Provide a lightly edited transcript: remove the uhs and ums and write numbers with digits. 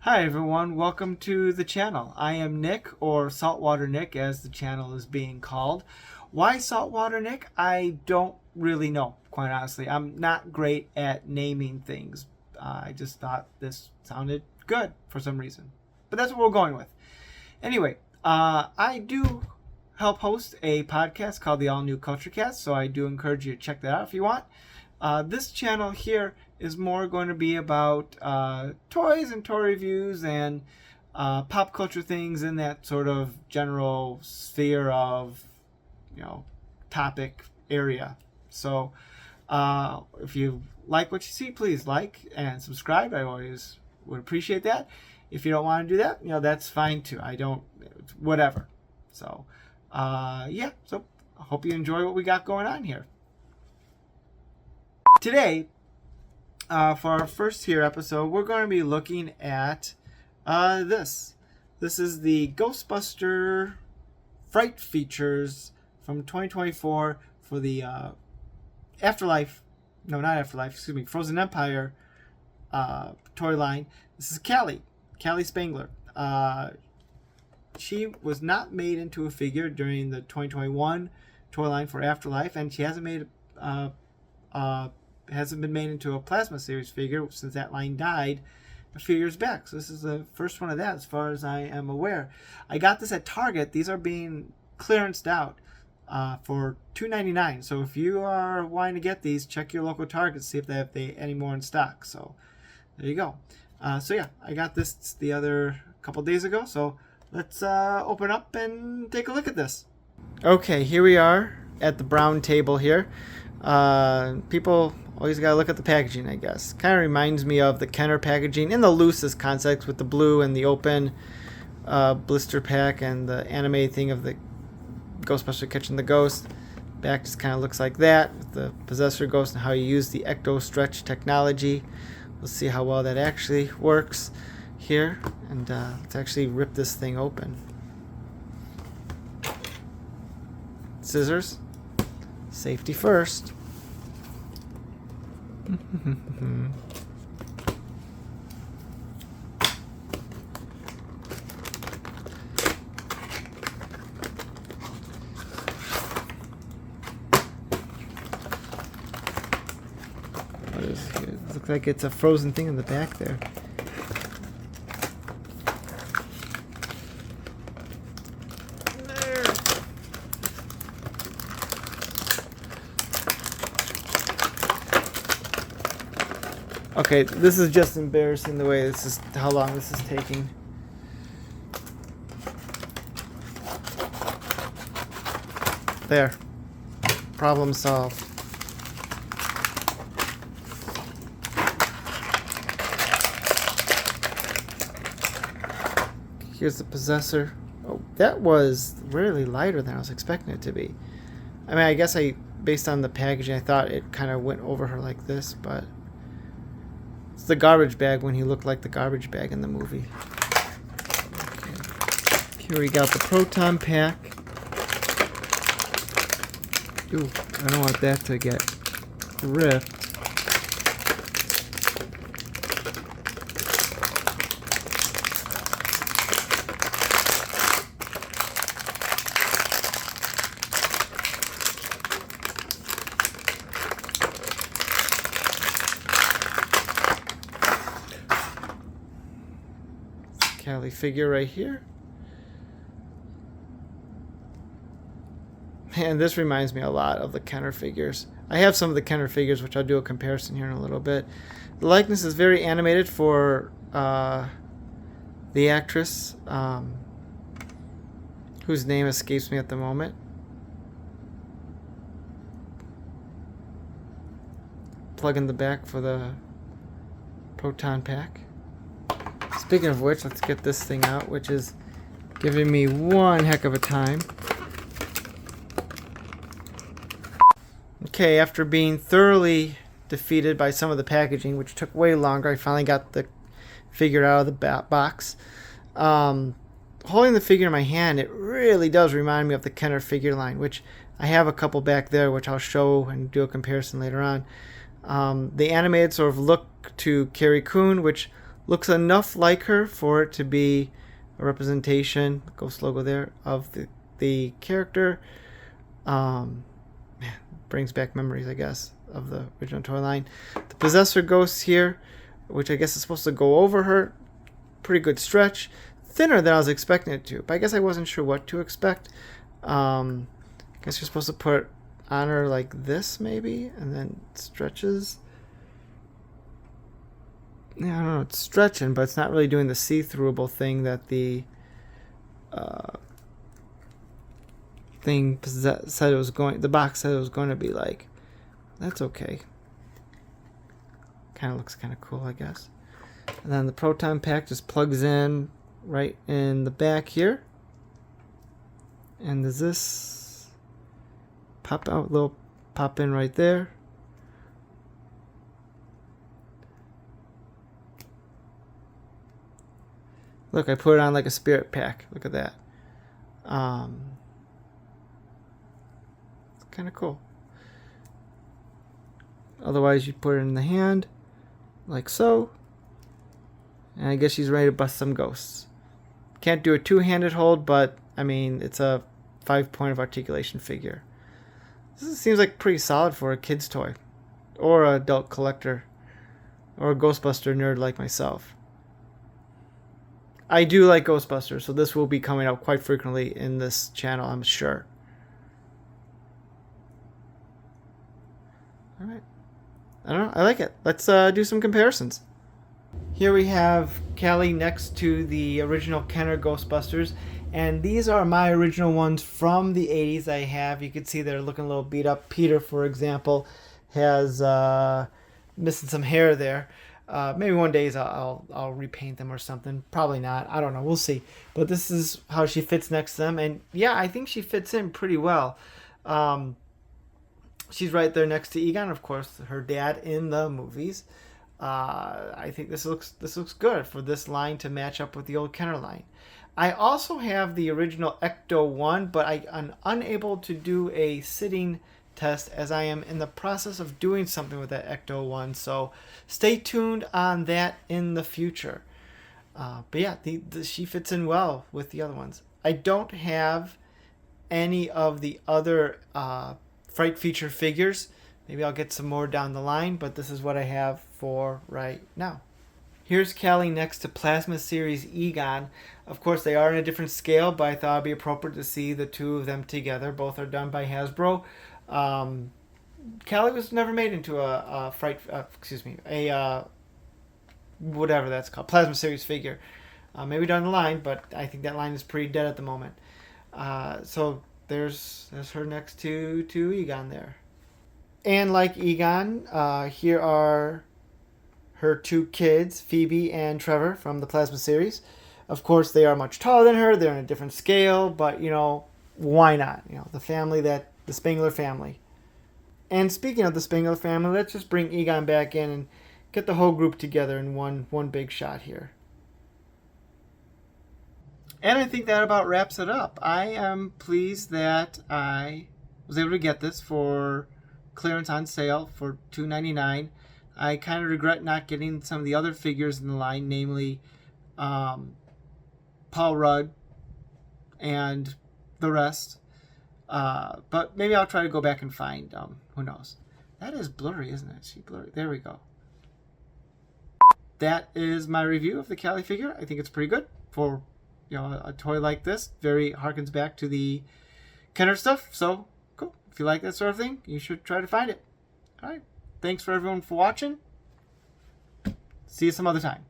Hi everyone, welcome to the channel. I am Nick, or Saltwater Nick as the channel is being called. Why Saltwater Nick? I don't really know, quite honestly. I'm not great at naming things. I just thought this sounded good for some reason. But that's what we're going with. Anyway, I do help host a podcast called the All New Culture Cast, so I do encourage you to check that out if you want. This channel here is more going to be about toys and toy reviews and pop culture things in that sort of general sphere of, topic area. So if you like what you see, please like and subscribe. I always would appreciate that. If you don't want to do that, that's fine too. I don't, whatever. So, so I hope you enjoy what we got going on here. Today, for our first here episode, we're going to be looking at this. This is the Ghostbuster Fright Features from 2024 for the Frozen Empire toy line. This is Callie Spengler. She was not made into a figure during the 2021 toy line for Afterlife, and she hasn't been made into a Plasma Series figure since that line died a few years back. So this is the first one of that as far as I am aware. I got this at Target. These are being clearanced out for $2.99. So if you are wanting to get these, check your local Target to see if they have any more in stock. So there you go. I got this the other couple days ago. So let's open up and take a look at this. Okay, here we are at the brown table here. People always gotta look at the packaging, I guess. Kind of reminds me of the Kenner packaging in the loosest context, with the blue and the open blister pack and the anime thing of the Ghostbuster catching the ghost. Back just kind of looks like that with the Possessor Ghost and how you use the Ecto Stretch technology. We'll see how well that actually works here. And let's actually rip this thing open. Scissors. Safety first. Looks like it's a frozen thing in the back there. Okay, this is just embarrassing the way this is, how long this is taking. There. Problem solved. Here's the Possessor. Oh, that was really lighter than I was expecting it to be. I mean, I guess based on the packaging, I thought it kind of went over her like this, but it's the garbage bag when he looked like the garbage bag in the movie. Okay. Here we got the proton pack. Ooh, I don't want that to get ripped. Callie figure right here. Man, this reminds me a lot of the Kenner figures. I have some of the Kenner figures, which I'll do a comparison here in a little bit. The likeness is very animated for the actress, whose name escapes me at the moment. Plug in the back for the proton pack. Speaking of which, let's get this thing out, which is giving me one heck of a time. Okay, after being thoroughly defeated by some of the packaging, which took way longer, I finally got the figure out of the box. Holding the figure in my hand, it really does remind me of the Kenner figure line, which I have a couple back there, which I'll show and do a comparison later on. The animated sort of look to Carrie Coon, which Looks enough like her for it to be a representation, ghost logo there, of the character. Man, brings back memories, I guess, of the original toy line. The Possessor ghost here, which I guess is supposed to go over her. Pretty good stretch. Thinner than I was expecting it to, but I guess I wasn't sure what to expect. I guess you're supposed to put on her like this, maybe, and then stretches. Yeah, I don't know, it's stretching, but it's not really doing the see-throughable thing that the thing said it was going. The box said it was going to be like. That's okay. Kind of looks kind of cool, I guess. And then the proton pack just plugs in right in the back here. And does this pop out? Little pop in right there. Look, I put it on like a spirit pack. Look at that. It's kind of cool. Otherwise, you put it in the hand, like so. And I guess she's ready to bust some ghosts. Can't do a two-handed hold, but, I mean, it's a 5-point of articulation figure. This seems like pretty solid for a kid's toy. Or an adult collector. Or a Ghostbuster nerd like myself. I do like Ghostbusters, so this will be coming up quite frequently in this channel, I'm sure. Alright. I don't know, I like it. Let's do some comparisons. Here we have Callie next to the original Kenner Ghostbusters, and these are my original ones from the 80s I have. You can see they're looking a little beat up. Peter, for example, has missing some hair there. Maybe one day I'll repaint them or something. Probably not. I don't know. We'll see. But this is how she fits next to them, and yeah, I think she fits in pretty well. She's right there next to Egon, of course, her dad in the movies. I think this looks good for this line to match up with the old Kenner line. I also have the original Ecto 1, but I'm unable to do a sitting test as I am in the process of doing something with that Ecto 1. So stay tuned on that in the future. But yeah, she fits in well with the other ones. I don't have any of the other Fright Feature figures. Maybe I'll get some more down the line, but this is what I have for right now. Here's Callie next to Plasma Series Egon. Of course, they are in a different scale, but I thought it'd be appropriate to see the two of them together. Both are done by Hasbro. Callie was never made into a whatever that's called, Plasma Series figure. Maybe down the line, but I think that line is pretty dead at the moment. So there's her next to Egon there. And like Egon, here are her two kids, Phoebe and Trevor, from the Plasma series. Of course, they are much taller than her. They're in a different scale, but, you know, why not? You know, the Spengler family. And speaking of the Spengler family, let's just bring Egon back in and get the whole group together in one big shot here. And I think that about wraps it up. I am pleased that I was able to get this for clearance on sale for $2.99. I kind of regret not getting some of the other figures in the line, namely Paul Rudd and the rest. But maybe I'll try to go back and find, who knows. That is blurry, isn't it? She blurry. There we go. That is my review of the Callie figure. I think it's pretty good for, you know, a toy like this. Very harkens back to the Kenner stuff. So cool. If you like that sort of thing, you should try to find it. All right. Thanks for everyone for watching. See you some other time.